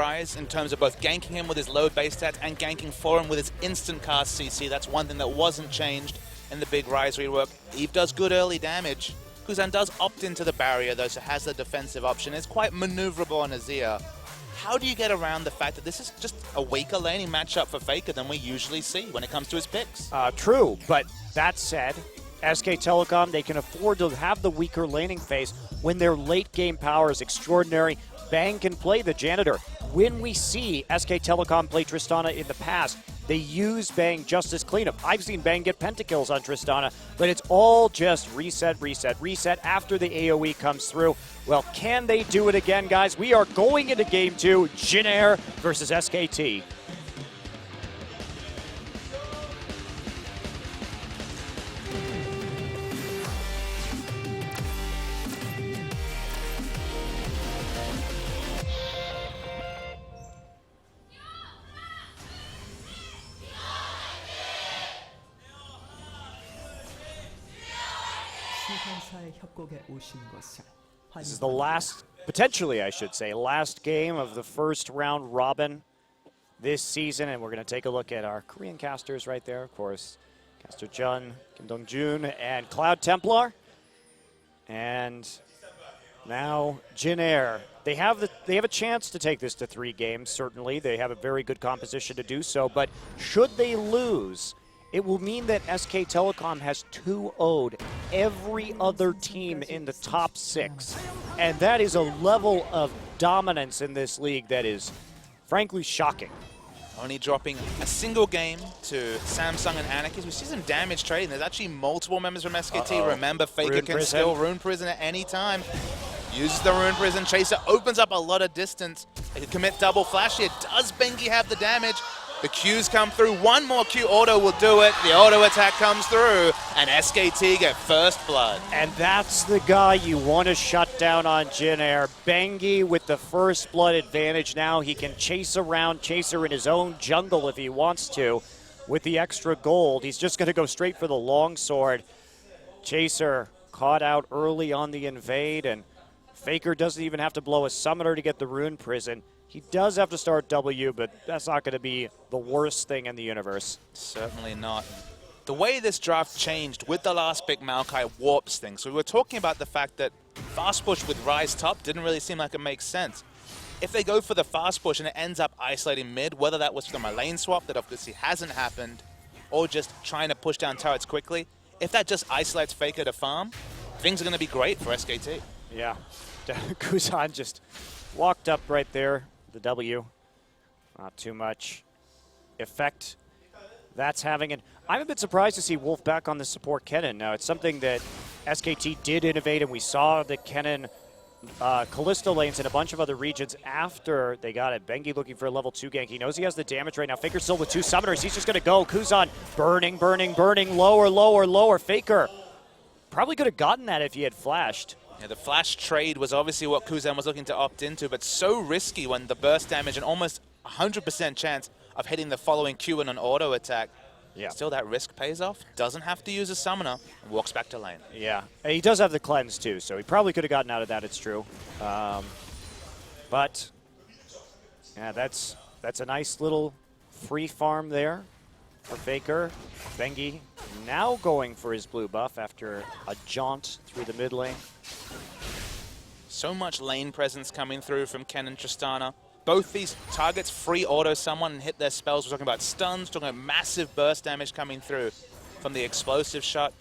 Rise in terms of both ganking him with his low base stats and ganking for him with his instant cast CC. That's one thing that wasn't changed in the big Rise rework. Eve does good early damage. Kuzan does opt into the barrier though, so has the defensive option. It's quite maneuverable on Azir. How do you get around the fact that this is just a weaker laning matchup for Faker than we usually see when it comes to his picks? True, but that said, SK Telecom, they can afford to have the weaker laning phase when their late game power is extraordinary. Bang can play the janitor. When we see SK Telecom play Tristana in the past, they use Bang just as cleanup. I've seen Bang get pentakills on Tristana, but it's all just reset, reset, reset after the AoE comes through. Well, can they do it again, guys? We are going into Game 2, Jinair versus SKT. This is the last, potentially I should say, last game of the first round robin this season, and we're going to take a look at our Korean casters right there, of course. Caster Jun, Kim Dong-jun, and Cloud Templar. And now Jinair. They have a chance to take this to 3 games, certainly. They have a very good composition to do so, but should they lose, it will mean that SK Telecom has 2-0'd every other team in the top 6. And that is a level of dominance in this league that is, frankly, shocking. Only dropping a single game to Samsung and Anarchy. We see some damage trading. There's actually multiple members from SKT. Remember, Faker can still Rune Prison at any time. Uses the Rune Prison. Chaser opens up a lot of distance. They can commit double flash here. Does Bengi have the damage? The Qs come through. One more Q auto will do it. The auto attack comes through, and SKT get first blood. And that's the guy you want to shut down on Jinair. Bengi with the first blood advantage now. He can chase around Chaser in his own jungle if he wants to. With the extra gold, he's just going to go straight for the longsword. Chaser caught out early on the invade, and Faker doesn't even have to blow a summoner to get the Rune Prison. He does have to start W, but that's not going to be the worst thing in the universe. Certainly not. The way this draft changed with the last pick, Maokai, warps things. So we were talking about the fact that fast push with Rise top didn't really seem like it makes sense. If they go for the fast push and it ends up isolating mid, whether that was from a lane swap that obviously hasn't happened, or just trying to push down turrets quickly, if that just isolates Faker to farm, things are going to be great for SKT. Yeah. Kuzan just walked up right there. The W, not too much effect that's having. And I'm a bit surprised to see Wolf back on the support Kennen. Now, it's something that SKT did innovate, and we saw the Kennen Callisto lanes in a bunch of other regions after they got it. Bengi looking for a level 2 gank. He knows he has the damage right now. Faker still with 2 summoners. He's just going to go. Kuzan burning, burning, burning. Lower, lower, lower. Faker probably could have gotten that if he had flashed. Yeah, the flash trade was obviously what Kuzan was looking to opt into, but so risky when the burst damage and almost 100% chance of hitting the following Q in an auto attack. Yeah. Still, that risk pays off. Doesn't have to use a summoner and walks back to lane. Yeah, and he does have the cleanse too, so he probably could have gotten out of that, it's true. But, yeah, that's a nice little free farm there for Faker. Bengi now going for his blue buff after a jaunt through the mid lane. So much lane presence coming through from Ken and Tristana. Both these targets free auto someone and hit their spells. We're talking about stuns, we're talking about massive burst damage coming through from the explosive shot.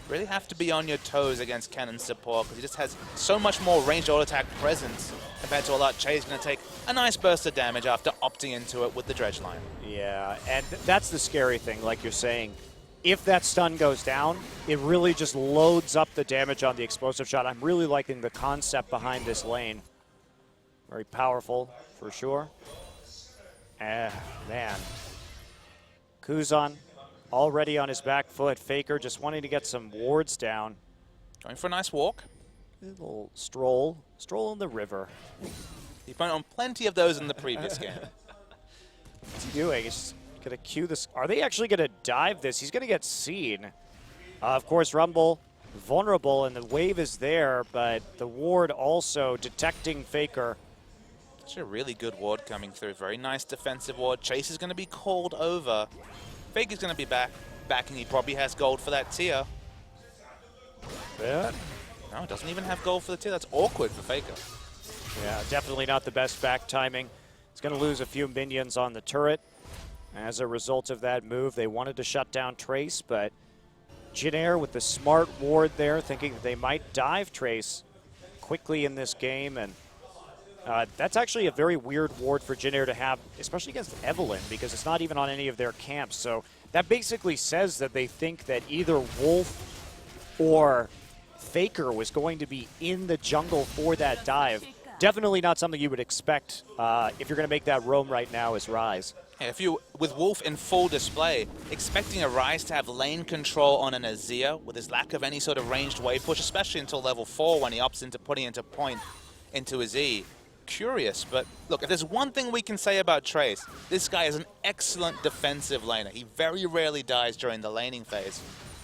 Really have to be on your toes against Cannon's support because he just has so much more ranged auto attack presence compared to a lot. Che's going to take a nice burst of damage after opting into it with the dredge line. Yeah, and that's the scary thing, like you're saying. If that stun goes down, it really just loads up the damage on the explosive shot. I'm really liking the concept behind this lane. Very powerful, for sure. Man. Kuzan already on his back foot. Faker just wanting to get some wards down. Going for a nice walk. A little stroll in the river. He went on plenty of those in the previous game. What's he doing? He's going to cue this. Are they actually going to dive this? He's going to get seen. Of course, Rumble vulnerable, and the wave is there, but the ward also detecting Faker. It's a really good ward coming through. Very nice defensive ward. Chase is going to be called over. Faker's going to be backing. He probably has gold for that tier. Yeah. No, doesn't even have gold for the tier. That's awkward for Faker. Yeah, definitely not the best back timing. He's going to lose a few minions on the turret. As a result of that move, they wanted to shut down Trace, but Jinair with the smart ward there, thinking that they might dive Trace quickly in this game, and that's actually a very weird ward for Jinair to have, especially against Evelynn, because it's not even on any of their camps. So that basically says that they think that either Wolf or Faker was going to be in the jungle for that dive. Definitely not something you would expect if you're going to make that roam right now as Ryze. Yeah, if you, with Wolf in full display, expecting a Ryze to have lane control on an Azir with his lack of any sort of ranged wave push, especially until level 4 when he opts into putting into point into his E. Curious, but look, if there's one thing we can say about Trace, this guy is an excellent defensive laner. He very rarely dies during the laning phase.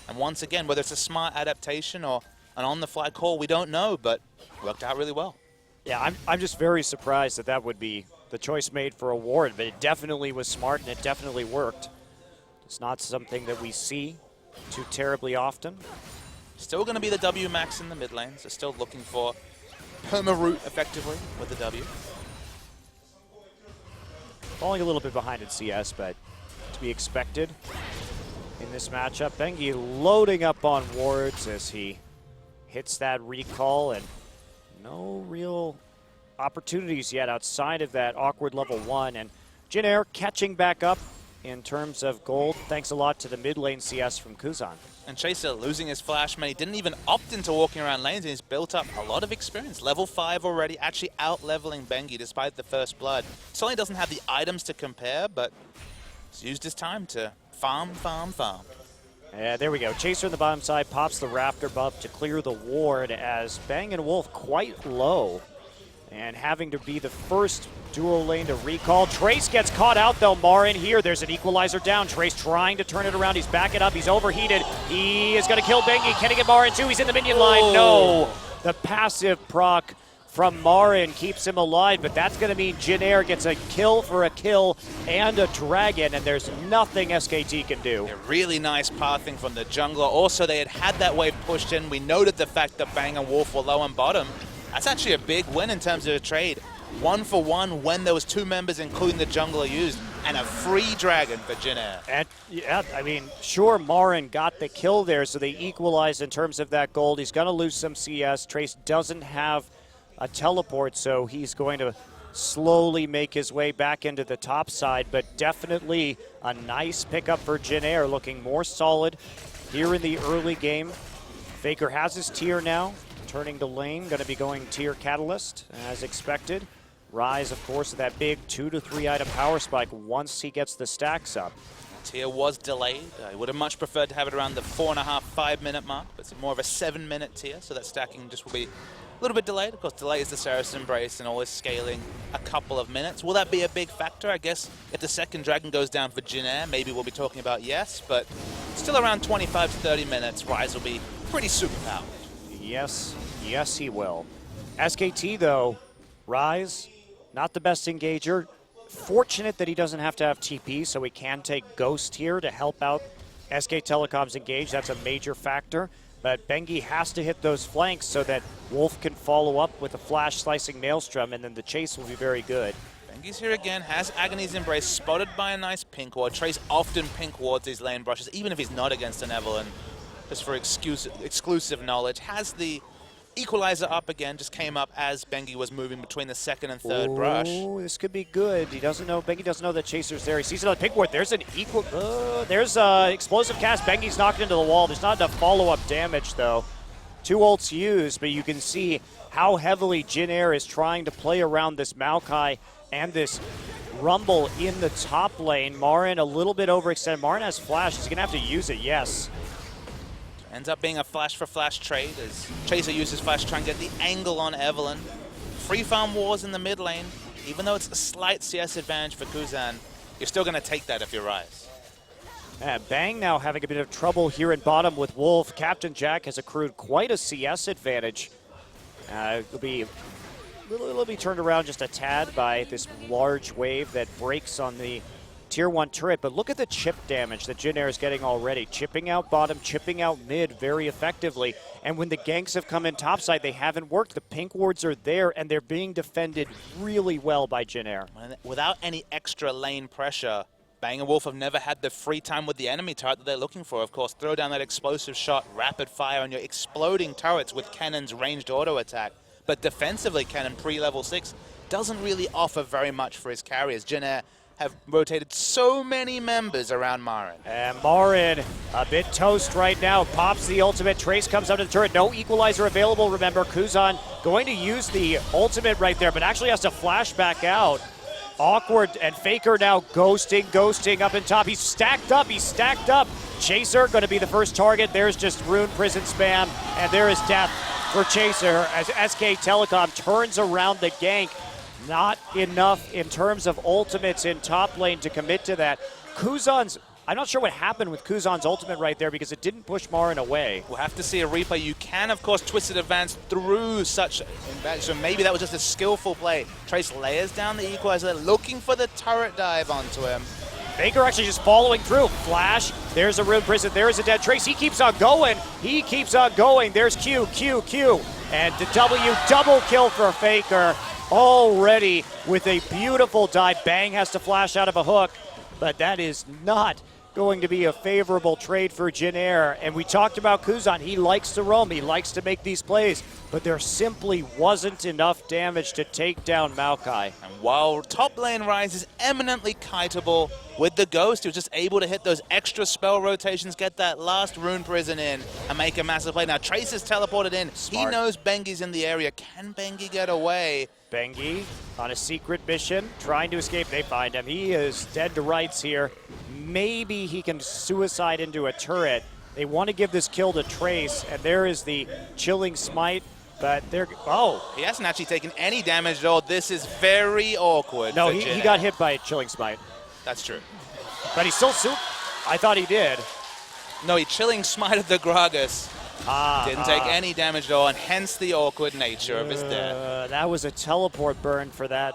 And once again, whether it's a smart adaptation or an on-the-fly call, we don't know, but worked out really well. Yeah, I'm just very surprised that that would be the choice made for a ward, but it definitely was smart and it definitely worked. It's not something that we see too terribly often. Still going to be the W max in the mid lane, so still looking for perma-root effectively with the W. Falling a little bit behind in CS, but to be expected in this matchup. Bengi loading up on wards as he hits that recall, and no real opportunities yet outside of that awkward level 1. And Jinair catching back up in terms of gold, thanks a lot to the mid lane CS from Kuzan. And Chaser losing his flash, man, he didn't even opt into walking around lanes, and he's built up a lot of experience. Level 5 already, actually out-leveling Bengi despite the first blood. Certainly doesn't have the items to compare, but he's used his time to farm. Yeah, there we go. Chaser on the bottom side pops the Raptor buff to clear the ward as Bang and Wolf quite low. And having to be the first dual lane to recall. Trace gets caught out though. Marin here. There's an equalizer down. Trace trying to turn it around. He's backing up. He's overheated. He is going to kill Bengi. Can he get Marin too? He's in the minion line. No. The passive proc from Marin keeps him alive, but that's going to mean Jinair gets a kill for a kill and a dragon, and there's nothing SKT can do. A really nice pathing from the jungler. Also, they had that wave pushed in. We noted the fact that Bang and Wolf were low on bottom. That's actually a big win in terms of a trade. 1-for-1 when there was 2 members, including the jungler used, and a free dragon for Jinair. And yeah, I mean, sure, Marin got the kill there, so they equalized in terms of that gold. He's going to lose some CS. Trace doesn't have a teleport, so he's going to slowly make his way back into the top side, but definitely a nice pickup for Jinair, looking more solid here in the early game. Faker has his tier now. Turning to lane, going to be going tier Catalyst as expected. Ryze, of course, that big 2 to 3 item power spike once he gets the stacks up. Tier was delayed. I would have much preferred to have it around the 4.5, 5 minute mark, but it's more of a 7-minute tier, so that stacking just will be a little bit delayed. Of course, delay is the Saracen Embrace and always scaling a couple of minutes. Will that be a big factor? I guess if the second dragon goes down for Jinair, maybe we'll be talking about yes, but still around 25 to 30 minutes, Ryze will be pretty superpowered. Yes, he will. SKT, though, Ryze, not the best engager. Fortunate that he doesn't have to have TP, so he can take Ghost here to help out SK Telecom's engage. That's a major factor. But Bengi has to hit those flanks so that Wolf can follow up with a flash slicing Maelstrom, and then the chase will be very good. Bengi's here again, has Agony's Embrace, spotted by a nice pink ward. Trace often pink wards these lane brushes, even if he's not against an Evelynn. Just for exclusive knowledge, has the equalizer up again, just came up as Bengi was moving between the second and third brush. Oh, this could be good. He doesn't know, Bengi doesn't know that Chaser's there. He sees another pink ward. There's an there's explosive cast. Bengi's knocked into the wall. There's not enough follow-up damage, though. 2 ults used, but you can see how heavily Jinair is trying to play around this Maokai and this Rumble in the top lane. Marin a little bit overextended. Marin has flash. He's going to have to use it, yes. Ends up being a flash-for-flash trade as Chaser uses flash to try and get the angle on Evelynn. Free farm wars in the mid lane. Even though it's a slight CS advantage for Kuzan, you're still going to take that if you're Ryze. Bang now having a bit of trouble here in bottom with Wolf. Captain Jack has accrued quite a CS advantage. It'll be It'll be turned around just a tad by this large wave that breaks on the Tier 1 turret, but look at the chip damage that Jinair is getting already. Chipping out bottom, chipping out mid very effectively. And when the ganks have come in topside, they haven't worked. The pink wards are there, and they're being defended really well by Jinair. Without any extra lane pressure, Bang & Wolf have never had the free time with the enemy turret that they're looking for. Of course, throw down that explosive shot, rapid fire on your exploding turrets with Kennen's ranged auto attack. But defensively, Kennen pre-level 6 doesn't really offer very much for his carriers. Jinair have rotated so many members around Marin. And Marin, a bit toast right now, pops the ultimate. Trace comes out of the turret. No equalizer available, remember. Kuzan going to use the ultimate right there, but actually has to flash back out. Awkward, and Faker now ghosting up in top. He's stacked up. Chaser going to be the first target. There's just Rune Prison spam, and there is death for Chaser as SK Telecom turns around the gank. Not enough in terms of ultimates in top lane to commit to that. Kuzan's, I'm not sure what happened with Kuzan's ultimate right there because it didn't push Marin away. We'll have to see a replay. You can, of course, Twisted Advance through such, so maybe that was just a skillful play. Trace layers down the equalizer, looking for the turret dive onto him. Faker actually just following through. Flash, there's a Rune Prison, there is a dead Trace. He keeps on going. There's Q. And the double kill for Faker. Already with a beautiful dive. Bang has to flash out of a hook, but that is not going to be a favorable trade for Jinair. And we talked about Kuzan. He likes to roam. He likes to make these plays, but there simply wasn't enough damage to take down Maokai. And while top lane Rise is eminently kiteable with the Ghost, he was just able to hit those extra spell rotations, get that last Rune Prison in, and make a massive play. Now Trace is teleported in. Smart. He knows Bengi's in the area. Can Bengi get away? Bengi on a secret mission, trying to escape. They find him. He is dead to rights here. Maybe he can suicide into a turret. They want to give this kill to Trace, and there is the Chilling Smite, but they're, He hasn't actually taken any damage at all. This is very awkward. No, he got hit by a Chilling Smite. That's true. But he still, I thought he did. No, he Chilling Smited the Gragas. Didn't take any damage at all, and hence the awkward nature of his death. That was a teleport burn for that.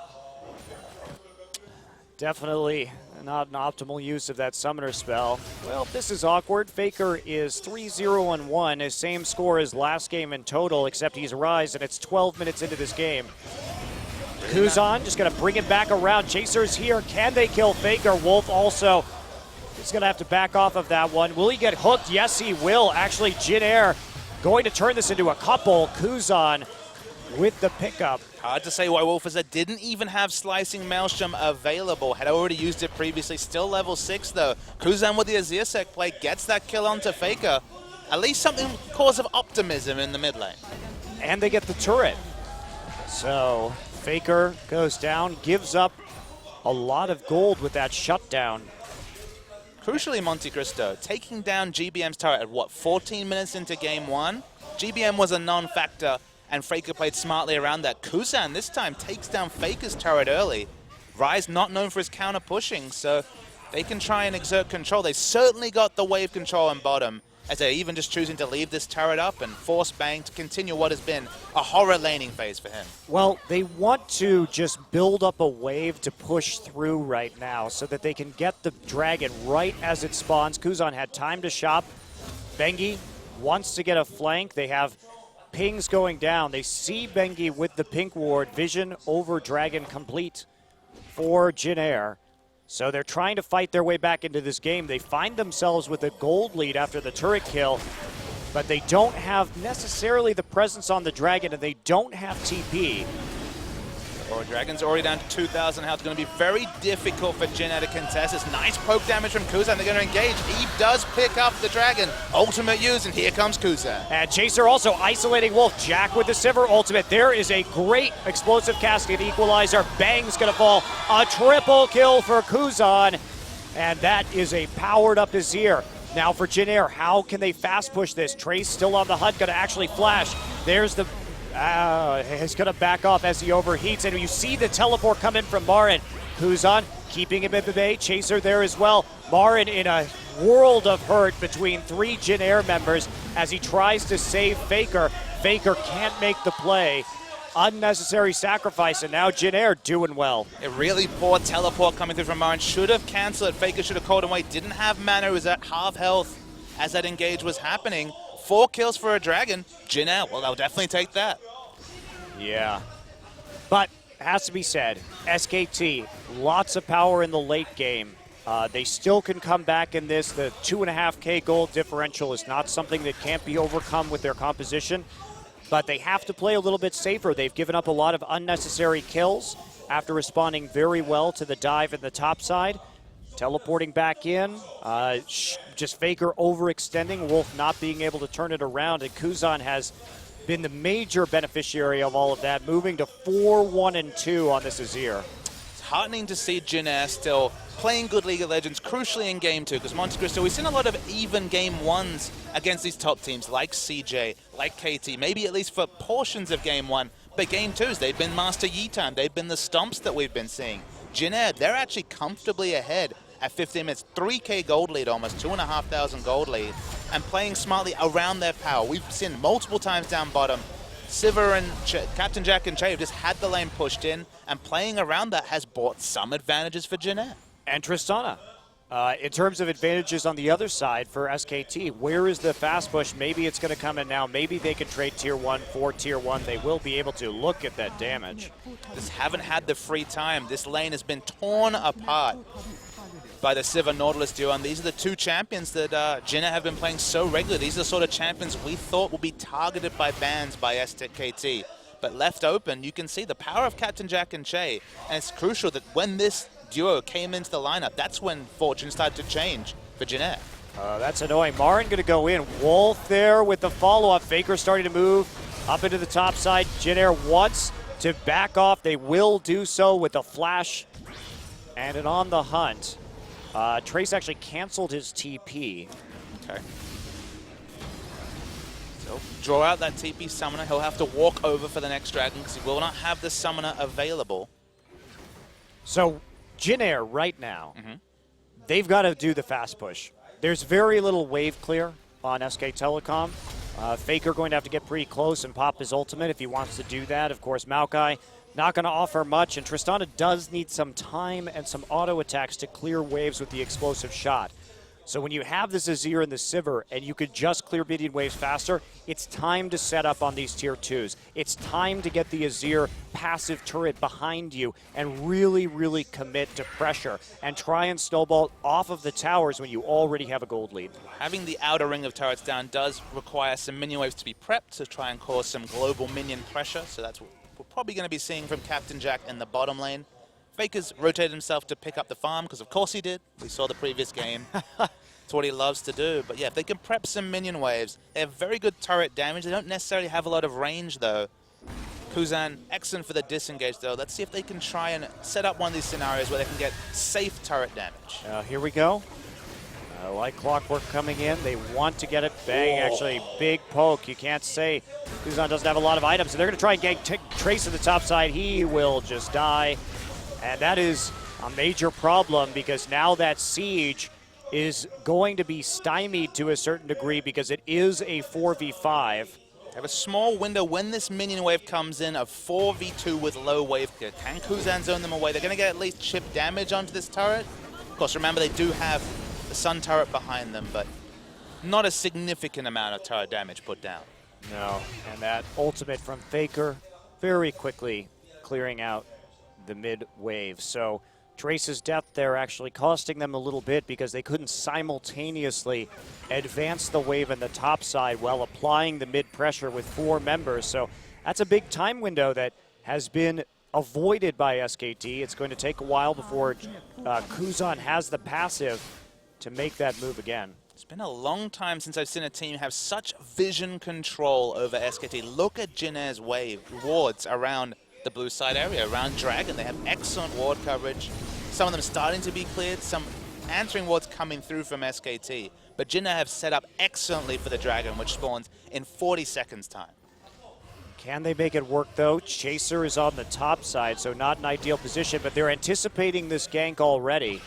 Definitely not an optimal use of that summoner spell. Well, this is awkward. Faker is 3-0-1, his same score as last game in total, except he's Rise, and it's 12 minutes into this game. Kuzan just going to bring it back around. Chaser's here. Can they kill Faker? Wolf also is going to have to back off of that one. Will he get hooked? Yes, he will. Actually, Jinair going to turn this into a couple. Kuzan with the pickup. Hard to say why Wolfers didn't even have Slicing Maelstrom available. Had already used it previously. Still level 6 though. Kuzan with the Azir Sec play gets that kill onto Faker. At least something cause of optimism in the mid lane. And they get the turret. So Faker goes down, gives up a lot of gold with that shutdown. Crucially, Monte Cristo taking down GBM's turret at what, 14 minutes into game 1? GBM was a non-factor, and Faker played smartly around that. Kuzan this time takes down Faker's turret early. Rise not known for his counter pushing, so they can try and exert control. They certainly got the wave control on bottom, as they're even just choosing to leave this turret up and force Bang to continue what has been a horror laning phase for him. Well, they want to just build up a wave to push through right now so that they can get the dragon right as it spawns. Kuzan had time to shop. Bengi wants to get a flank. They have pings going down. They see Bengi with the pink ward. Vision over dragon complete for Jinair. So they're trying to fight their way back into this game. They find themselves with a gold lead after the turret kill, but they don't have necessarily the presence on the dragon, and they don't have TP. Oh, Dragon's already down to 2,000 health. It's going to be very difficult for Jinair to contest this. Nice poke damage from Kuzan. They're going to engage. Eve does pick up the Dragon. Ultimate used, and here comes Kuzan. And Chaser also isolating Wolf. Jack with the Sivir ultimate. There is a great explosive casket equalizer. Bang's going to fall. A triple kill for Kuzan. And that is a powered up Azir. Now for Jinair, how can they fast push this? Trace still on the HUD, going to actually flash. There's the... he's going to back off as he overheats, and you see the teleport come in from Marin. Kuzan keeping him at bay. Chaser there as well. Marin in a world of hurt between 3 Jinair members as he tries to save Faker. Faker can't make the play. unnecessary sacrifice, and now Jinair doing well. A really poor teleport coming through from Marin. Should have canceled it. Faker should have called him away. Didn't have mana. He was at half health as that engage was happening. 4 kills for a dragon. Jinair, well, they'll definitely take that. Yeah. But, has to be said, SKT, lots of power in the late game. They still can come back in this. The 2.5K gold differential is not something that can't be overcome with their composition, but they have to play a little bit safer. They've given up a lot of unnecessary kills after responding very well to the dive in the top side. Teleporting back in, just Faker overextending, Wolf not being able to turn it around, and Kuzan has been the major beneficiary of all of that, moving to 4-1-2 on this Azir. It's heartening to see Jinair still playing good League of Legends, crucially in Game 2, because Monte Cristo, we've seen a lot of even Game 1s against these top teams like CJ, like KT, maybe at least for portions of Game 1, but Game 2s, they've been Master Yi time, they've been the stomps that we've been seeing. Jinair, they're actually comfortably ahead at 15 minutes, 3K gold lead almost, 2,500 gold lead, and playing smartly around their power. We've seen multiple times down bottom, Sivir and Captain Jack and Che have just had the lane pushed in, and playing around that has brought some advantages for Jinair. And Tristana. In terms of advantages on the other side for SKT, where is the fast push? Maybe it's going to come in now. Maybe they can trade Tier 1 for Tier 1. They will be able to. Look at that damage. Just haven't had the free time. This lane has been torn apart by the Sivir Nautilus duo, and these are the two champions that Jinair have been playing so regularly. These are the sort of champions we thought would be targeted by bans by SKT. But left open, you can see the power of Captain Jack and Che, and it's crucial that when this duo came into the lineup, that's when fortune started to change for Jinair. That's annoying. Marin going to go in. Wolf there with the follow-up. Faker starting to move up into the top side. Jinair wants to back off. They will do so with a flash and an on the hunt. Trace actually canceled his TP. Okay. So draw out that TP summoner. He'll have to walk over for the next dragon because he will not have the summoner available. So Jinair right now, they've got to do the fast push. There's very little wave clear on SK Telecom. Faker going to have to get pretty close and pop his ultimate if he wants to do that. Of course, Maokai not going to offer much, and Tristana does need some time and some auto attacks to clear waves with the explosive shot. So when you have this Azir and the Sivir, and you could just clear minion waves faster, it's time to set up on these Tier 2s. It's time to get the Azir passive turret behind you and really, really commit to pressure and try and snowball off of the towers when you already have a gold lead. Having the outer ring of turrets down does require some minion waves to be prepped to try and cause some global minion pressure, so that's what we're probably going to be seeing from Captain Jack in the bottom lane. Faker's rotated himself to pick up the farm, because of course he did. We saw the previous game. It's what he loves to do. But yeah, if they can prep some minion waves, they have very good turret damage. They don't necessarily have a lot of range, though. Kuzan, excellent for the disengage, though. Let's see if they can try and set up one of these scenarios where they can get safe turret damage. Here we go. Like clockwork coming in. They want to get it. Bang, actually, big poke. You can't say Kuzan doesn't have a lot of items. So they're going to try and get Trace at the top side. He will just die. And that is a major problem, because now that siege is going to be stymied to a certain degree because it is a 4v5. They have a small window when this minion wave comes in of 4v2 with low wave clear. Can Kuzan zone them away? They're going to get at least chip damage onto this turret. Of course, remember, they do have the sun turret behind them, but not a significant amount of turret damage put down. No, and that ultimate from Faker very quickly clearing out the mid wave. So Trace's death there actually costing them a little bit because they couldn't simultaneously advance the wave in the top side while applying the mid pressure with 4 members. So that's a big time window that has been avoided by SKT. It's going to take a while before Kuzan has the passive to make that move again. It's been a long time since I've seen a team have such vision control over SKT. Look at Jinair's wave wards around the blue side area, around Dragon. They have excellent ward coverage. Some of them starting to be cleared, some answering wards coming through from SKT. But Jinair have set up excellently for the Dragon, which spawns in 40 seconds time. Can they make it work, though? Chaser is on the top side, so not an ideal position, but they're anticipating this gank already.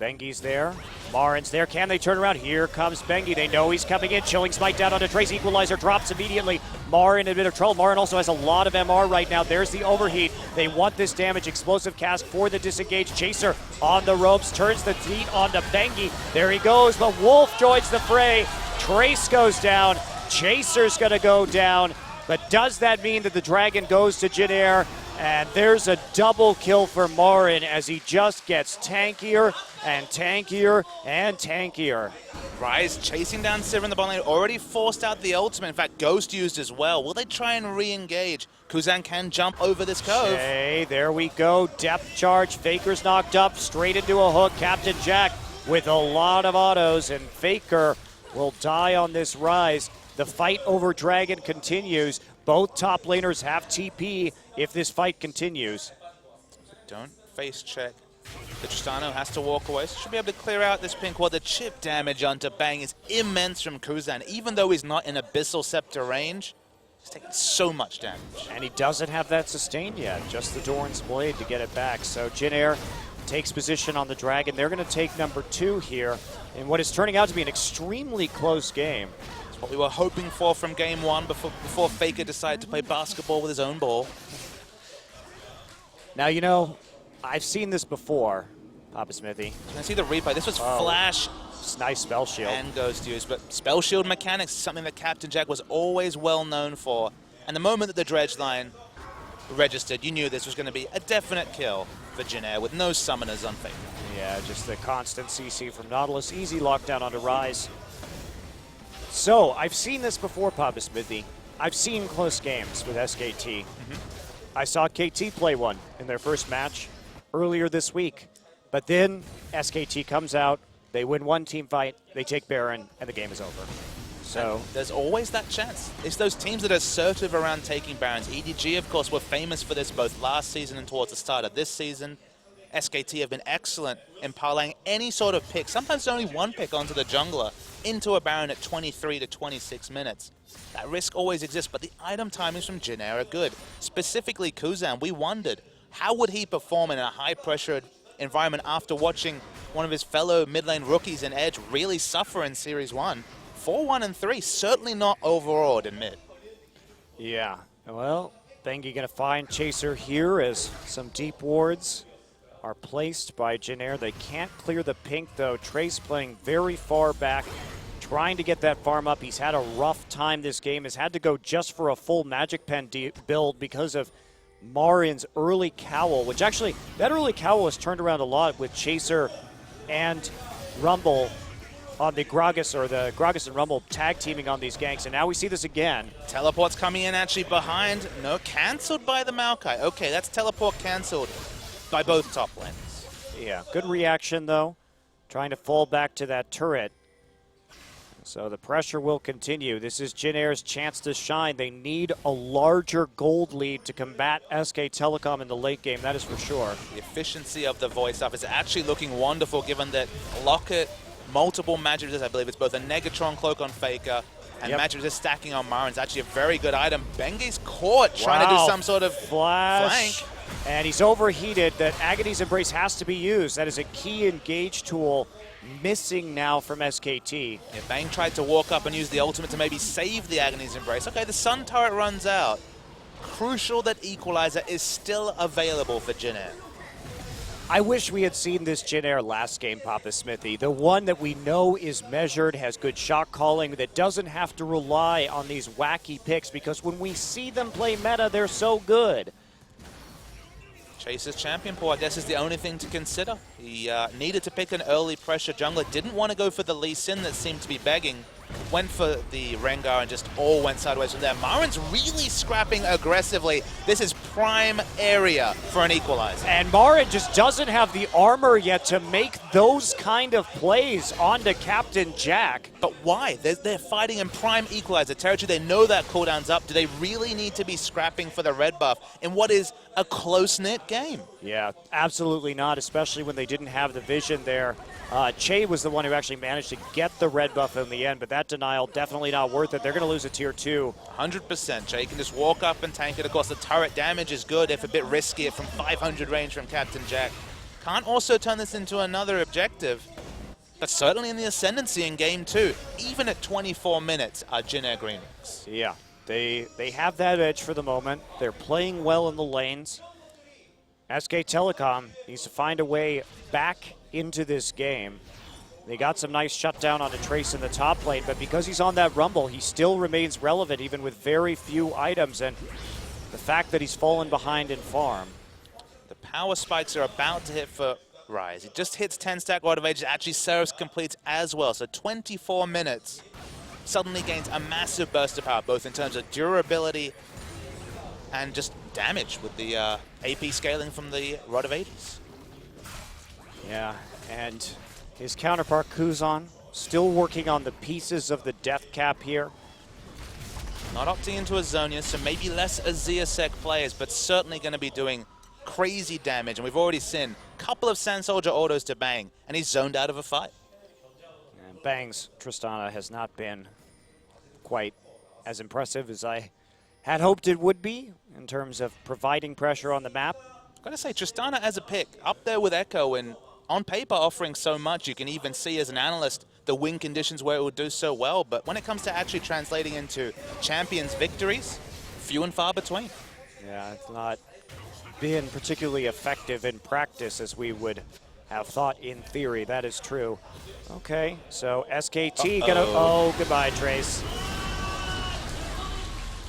Bengi's there. Marin's there. Can they turn around? Here comes Bengi. They know he's coming in. Chilling Smite down onto Trace. Equalizer drops immediately. Marin in a bit of trouble. Marin also has a lot of MR right now. There's the overheat. They want this damage. Explosive cast for the disengaged. Chaser on the ropes. Turns the heat onto Bengi. There he goes, but Wolf joins the fray. Trace goes down. Chaser's going to go down. But does that mean that the Dragon goes to Jinair? And there's a double kill for Marin as he just gets tankier and tankier and tankier. Rise chasing down Sivir in the bottom lane, already forced out the ultimate. In fact, Ghost used as well. Will they try and re-engage? Kuzan can jump over this cove. Okay, there we go. Depth charge. Faker's knocked up, straight into a hook. Captain Jack with a lot of autos, and Faker will die on this Rise. The fight over Dragon continues. Both top laners have TP if this fight continues. Don't face check. The Tristano has to walk away, so should be able to clear out this pink ward. The chip damage onto Bang is immense from Kuzan. Even though he's not in Abyssal Scepter range, he's taking so much damage. And he doesn't have that sustain yet, just the Doran's Blade to get it back. So Jinair takes position on the Dragon. They're going to take number 2 here in what is turning out to be an extremely close game. It's what we were hoping for from game 1 before Faker decided to play basketball with his own ball. Now, you know, I've seen this before, Papa Smithy. Can I see the replay? This was Flash Nice spell shield. and Ghost use, but spell shield mechanics is something that Captain Jack was always well known for. And the moment that the dredge line registered, you knew this was going to be a definite kill for Jinair with no summoners on Faker. Yeah, just the constant CC from Nautilus. Easy lockdown onto Rise. So, I've seen this before, Papa Smithy. I've seen close games with SKT. I saw KT play one in their first match earlier this week. But then SKT comes out, they win one team fight, they take Baron, and the game is over. So and there's always that chance. It's those teams that are assertive around taking Barons. EDG, of course, were famous for this both last season and towards the start of this season. SKT have been excellent in parlaying any sort of pick, sometimes only one pick onto the jungler, into a Baron at 23 to 26 minutes. That risk always exists, but the item timings from Jinair are good. Specifically Kuzan, we wondered, how would he perform in a high-pressured environment after watching one of his fellow mid-lane rookies in Edge really suffer in Series 1? 4-1 and 3, certainly not overawed in mid. yeah, well, Bengi gonna find Chaser here as some deep wards are placed by Jinair. They can't clear the pink though. Trace playing very far back, trying to get that farm up. He's had a rough time this game, has had to go just for a full Magic Pen build because of Marin's early cowl, which actually, that early cowl has turned around a lot with Chaser and Rumble on the Gragas, or the Gragas and Rumble tag teaming on these ganks, and now we see this again. Teleport's coming in actually behind. No, cancelled by the Maokai. Okay, that's teleport cancelled by both top lanes. Yeah, good reaction though. Trying to fall back to that turret. So the pressure will continue. This is Jinair's chance to shine. They need a larger gold lead to combat SK Telecom in the late game, that is for sure. The efficiency of the voice stuff is actually looking wonderful given that Locket, multiple magic resist, I believe it's both a Negatron cloak on Faker and magic resist stacking on Marin is actually a very good item. Bengi's caught trying to do some sort of flash. flank. And he's overheated. That Agony's Embrace has to be used. That is a key engage tool missing now from SKT. Yeah, Bang tried to walk up and use the ultimate to maybe save the Agony's Embrace. Okay, the Sun turret runs out. Crucial that Equalizer is still available for Jinair. I wish we had seen this Jinair last game, Papa Smithy. The one that we know is measured, has good shot calling, that doesn't have to rely on these wacky picks, because when we see them play meta, they're so good. Chase's champion pool, I guess, is the only thing to consider. He needed to pick an early pressure jungler, didn't want to go for the Lee Sin that seemed to be begging. Went for the Rengar and just all went sideways from there. Marin's really scrapping aggressively. This is prime area for an equalizer. And Marin just doesn't have the armor yet to make those kind of plays onto Captain Jack. But why? They're fighting in prime equalizer territory. They know that cooldown's up. Do they really need to be scrapping for the red buff in what is a close-knit game? Yeah, absolutely not, especially when they didn't have the vision there. Che was the one who actually managed to get the red buff in the end, but that denial definitely not worth it. They're going to lose a tier 2. 100%. Che can just walk up and tank it. Of course, the turret damage is good, if a bit riskier from 500 range from Captain Jack. Can't also turn this into another objective, but certainly in the ascendancy in game 2, even at 24 minutes, are Jinair Greenwings. Yeah, they have that edge for the moment. They're playing well in the lanes. SK Telecom needs to find a way back into this game. They got some nice shutdown on a Trace in the top lane, but because he's on that Rumble, he still remains relevant even with very few items, and the fact that he's fallen behind in farm. The power spikes are about to hit for Rise. He just hits 10-stack Rod of Ages. Actually, Seraph completes as well, so 24 minutes suddenly gains a massive burst of power, both in terms of durability and just damage with the AP scaling from the Rod of Ages. Yeah, and his counterpart, Kuzan, still working on the pieces of the death cap here. Not opting into a Zonia, so maybe less Azir-sec players, but certainly going to be doing crazy damage. And we've already seen a couple of Sand Soldier autos to Bang, and he's zoned out of a fight. And Bang's Tristana has not been quite as impressive as I had hoped it would be in terms of providing pressure on the map. I've got to say, Tristana as a pick, up there with Echo, and on paper offering so much. You can even see as an analyst the win conditions where it would do so well, but when it comes to actually translating into champions victories, few and far between. Yeah, it's not been particularly effective in practice as we would have thought in theory. That is true. Okay, so SKT gonna, oh, goodbye, Trace.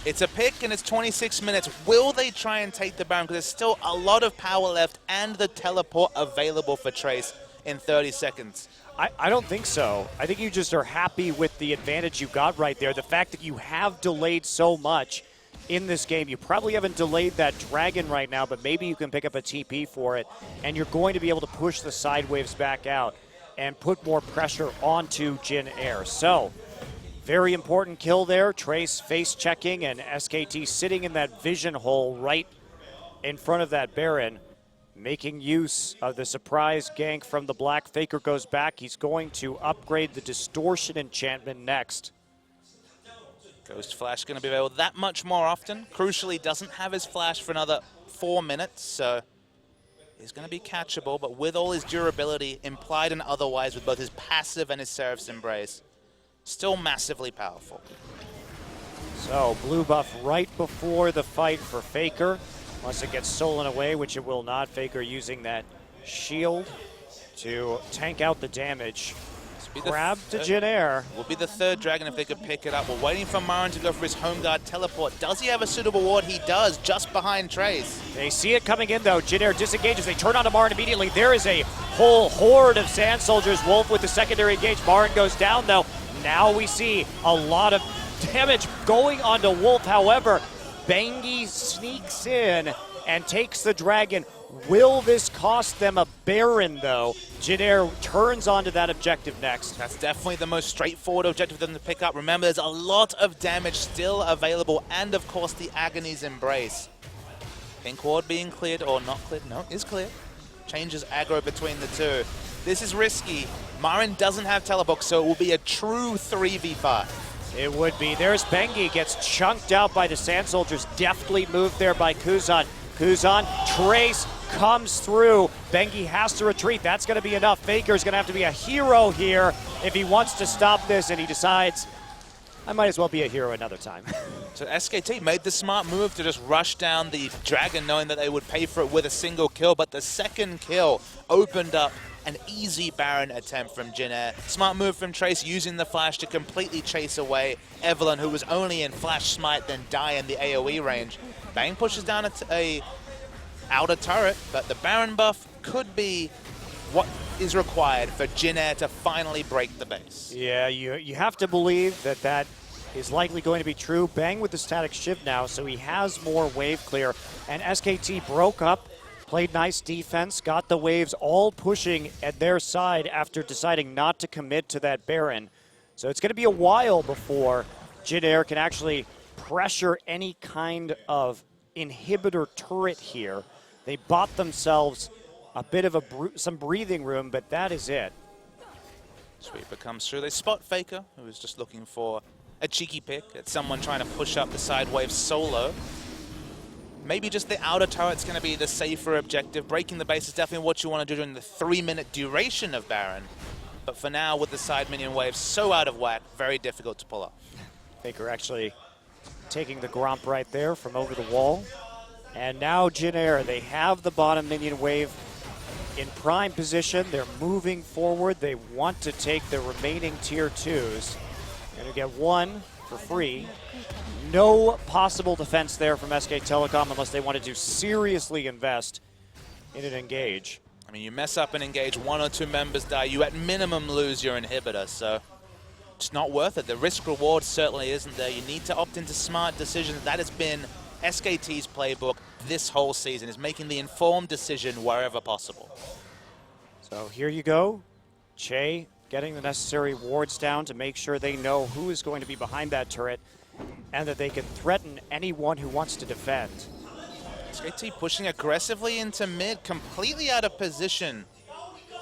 It's a pick and it's 26 minutes. Will they try and take the Baron? Because there's still a lot of power left and the teleport available for Trace in 30 seconds. I don't think so. I think you just are happy with the advantage you got right there. The fact that you have delayed so much in this game. You probably haven't delayed that Dragon right now, but maybe you can pick up a TP for it, and you're going to be able to push the side waves back out and put more pressure onto Jinair. So, very important kill there. Trace face checking, and SKT sitting in that vision hole right in front of that Baron, making use of the surprise gank from the Black. Faker goes back. He's going to upgrade the Distortion enchantment next. Ghost Flash going to be available that much more often. Crucially, doesn't have his Flash for another 4 minutes, so he's going to be catchable, but with all his durability, implied and otherwise, with both his passive and his Seraph's Embrace, still massively powerful. So, blue buff right before the fight for Faker. Unless it gets stolen away, which it will not. Faker using that shield to tank out the damage. Grab to Jinair. Will be the third Dragon if they could pick it up. We're waiting for Marin to go for his home guard teleport. Does he have a suitable ward? He does, just behind Trace. They see it coming in, though. Jinair disengages. They turn onto Marin immediately. There is a whole horde of Sand Soldiers. Wolf with the secondary engage. Marin goes down, though. Now we see a lot of damage going onto Wolf. However, Bengi sneaks in and takes the Dragon. Will this cost them a Baron, though? Jinair turns onto that objective next. That's definitely the most straightforward objective for them to pick up. Remember, there's a lot of damage still available, and of course the Agony's Embrace. Pink ward being cleared, or not cleared? No, is cleared. Changes aggro between the two. This is risky. Marin doesn't have teleport, so it will be a true 3v5. It would be. There's Bengi, gets chunked out by the Sand Soldiers. Deftly moved there by Kuzan. Kuzan, Trace comes through. Bengi has to retreat. That's going to be enough. Faker's going to have to be a hero here if he wants to stop this, and he decides, I might as well be a hero another time. So SKT made the smart move to just rush down the Dragon, knowing that they would pay for it with a single kill, but the second kill opened up an easy Baron attempt from Jinair. Smart move from Trace, using the Flash to completely chase away Evelyn, who was only in Flash Smite, then die in the AoE range. Bang pushes down a outer turret, but the Baron buff could be what is required for Jinair to finally break the base. Yeah, you have to believe that that is likely going to be true. Bang with the static shiv now, so he has more wave clear. And SKT broke up, played nice defense, got the waves all pushing at their side after deciding not to commit to that Baron. So it's going to be a while before Jinair can actually pressure any kind of inhibitor turret here. They bought themselves a bit of some breathing room, but that is it. Sweeper comes through. They spot Faker, who was just looking for a cheeky pick at someone trying to push up the side wave solo. Maybe just the outer turret's going to be the safer objective. Breaking the base is definitely what you want to do during the 3-minute duration of Baron. But for now, with the side minion wave so out of whack, very difficult to pull off. Faker actually taking the Gromp right there from over the wall. And now Jinair, they have the bottom minion wave in prime position. They're moving forward. They want to take the remaining tier 2s. Going to get one for free. No possible defense there from SK Telecom unless they wanted to seriously invest in an engage. I mean, you mess up and engage, 1 or 2 members die, you at minimum lose your inhibitor, so it's not worth it. The risk-reward certainly isn't there. You need to opt into smart decisions. That has been SKT's playbook this whole season, is making the informed decision wherever possible. So here you go. Che getting the necessary wards down to make sure they know who is going to be behind that turret and that they can threaten anyone who wants to defend. SKT pushing aggressively into mid, completely out of position.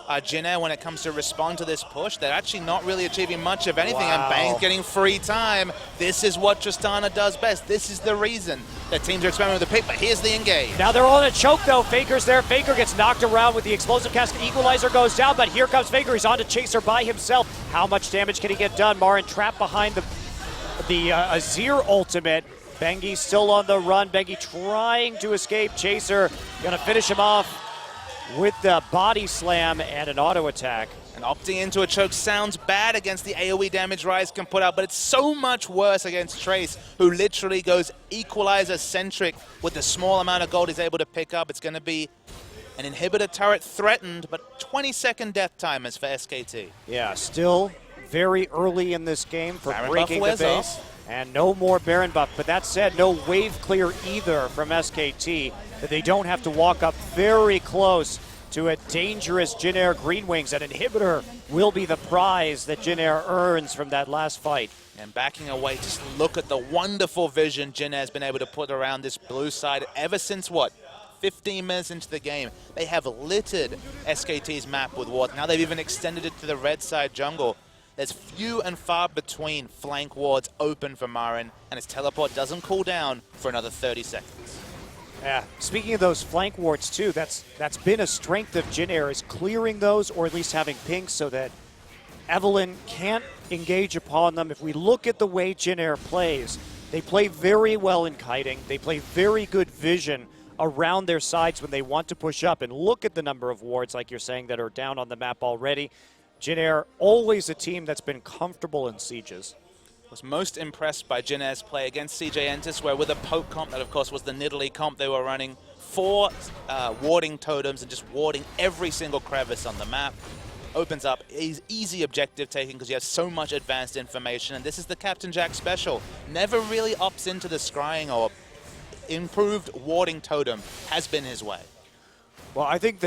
Jinair, when it comes to respond to this push, they're actually not really achieving much of anything, Wow. and Bane's getting free time. This is what Tristana does best. This is the reason that teams are experimenting with the pick, but here's the engage. Now they're on a choke though. Faker's there. Faker gets knocked around with the explosive cast. Equalizer goes down, but here comes Faker. He's on to Chaser by himself. How much damage can he get done? Marin trapped behind the Azir ultimate. Bengi still on the run. Bengi trying to escape. Chaser gonna finish him off with the body slam and an auto attack. And opting into a choke sounds bad against the AoE damage Ryze can put out, but it's so much worse against Trace, who literally goes Equalizer-centric with the small amount of gold he's able to pick up. It's going to be an inhibitor turret threatened, but 20-second death timers for SKT. Yeah, still very early in this game for Baron breaking buff the wears base. off. And no more Baron buff. But that said, no wave clear either from SKT, that they don't have to walk up very close to a dangerous Jinair Green Wings. An inhibitor will be the prize that Jinair earns from that last fight. And backing away, just look at the wonderful vision Jinair's been able to put around this blue side ever since, what, 15 minutes into the game. They have littered SKT's map with wards. Now they've even extended it to the red side jungle. There's few and far between flank wards open for Marin, and his teleport doesn't cool down for another 30 seconds. Yeah, speaking of those flank wards too, that's been a strength of Jinair, is clearing those or at least having pinks so that Evelynn can't engage upon them. If we look at the way Jinair plays, they play very well in kiting. They play very good vision around their sides when they want to push up. And look at the number of wards, like you're saying, that are down on the map already. Jinair, always a team that's been comfortable in sieges. Was most impressed by Jinair's play against CJ Entis, where with a poke comp, that of course was the Nidalee comp they were running, 4 warding totems and just warding every single crevice on the map. Opens up easy objective taking because you have so much advanced information, and this is the Captain Jack special. Never really opts into the scrying or improved warding totem has been his way. Well, I think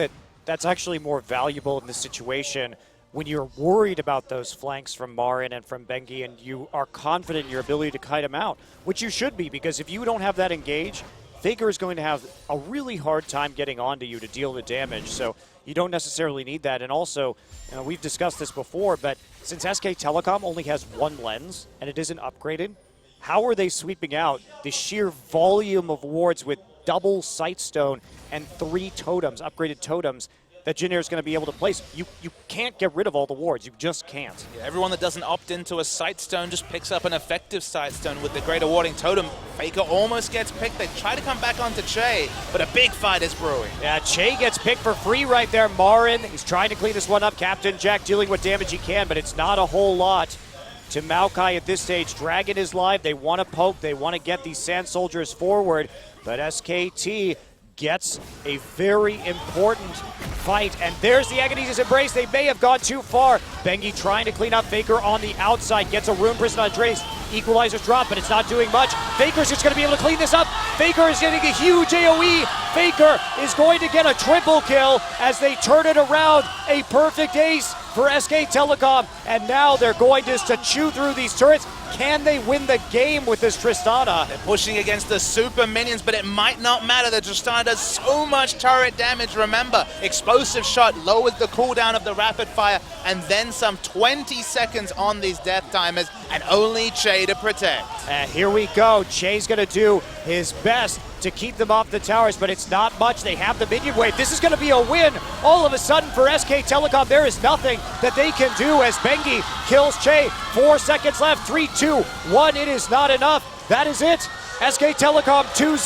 that's actually more valuable in this situation when you're worried about those flanks from Marin and from Bengi and you are confident in your ability to kite them out, which you should be, because if you don't have that engage, Faker is going to have a really hard time getting onto you to deal the damage, so you don't necessarily need that. And also, we've discussed this before, but since SK Telecom only has 1 lens and it isn't upgraded, how are they sweeping out the sheer volume of wards with double Sightstone and 3 totems, upgraded totems, that Jinair is going to be able to place? You can't get rid of all the wards. You just can't. Yeah, everyone that doesn't opt into a Sightstone just picks up an effective Sightstone with the Greater Warding Totem. Faker almost gets picked. They try to come back onto Che, but a big fight is brewing. Yeah, Che gets picked for free right there. Marin, he's trying to clean this one up. Captain Jack dealing what damage he can, but it's not a whole lot to Maokai at this stage. Dragon is live. They want to poke. They want to get these Sand Soldiers forward, but SKT gets a very important fight. And there's the Aghanis's Embrace. They may have gone too far. Bengi trying to clean up Faker on the outside. Gets a Rune Prison on Trace. Equalizer's drop, but it's not doing much. Faker's just going to be able to clean this up. Faker is getting a huge AoE. Faker is going to get a triple kill as they turn it around. A perfect ace for SK Telecom. And now they're going just to chew through these turrets. Can they win the game with this Tristana? They're pushing against the super minions, but it might not matter. The Tristana does so much turret damage. Remember, explosive shot lowers the cooldown of the rapid fire, and then some 20 seconds on these death timers, and only Che to protect. And here we go. Che's going to do his best to keep them off the towers, but it's not much. They have the minion wave. This is going to be a win all of a sudden for SK Telecom. There is nothing that they can do as Bengi kills Che. 4 seconds left. 3, 2, 1. It is not enough. That is it. SK Telecom 2-0.